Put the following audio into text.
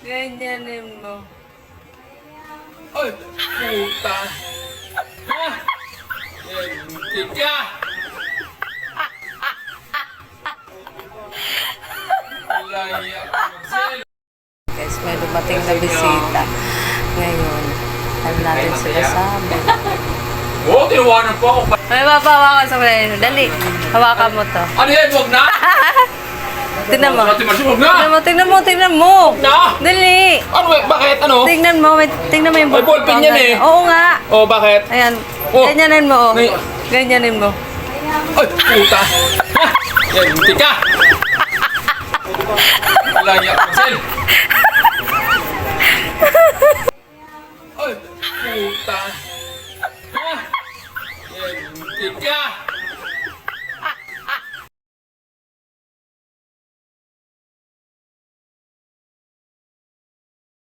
Ganyanin mo. Ay, puta. Ha? Muntik ka. Laya ka mag-sell. Guys, may dumating na bisita. Ngayon, alam natin sila sa amin. Oo, tinawanan po ako. May mapahawakan sa kanila. Dali, hawakan mo to. Ano yan? Huwag na! Tingnan mo. Ate Marcy, huwag na! Tingnan mo. Na! Dali. Ano ba? Bakit? Ano? Tingnan mo yung May ballpen yan eh. Oo nga. Oh, bakit? Ayan. Oh. Ganyanin mo. May- Ganyanin mo. Ay, puta. Ha? Yan, muntik ka. Laya ka mag-sell. Ay, puta. Ha? Yan, muntik ka.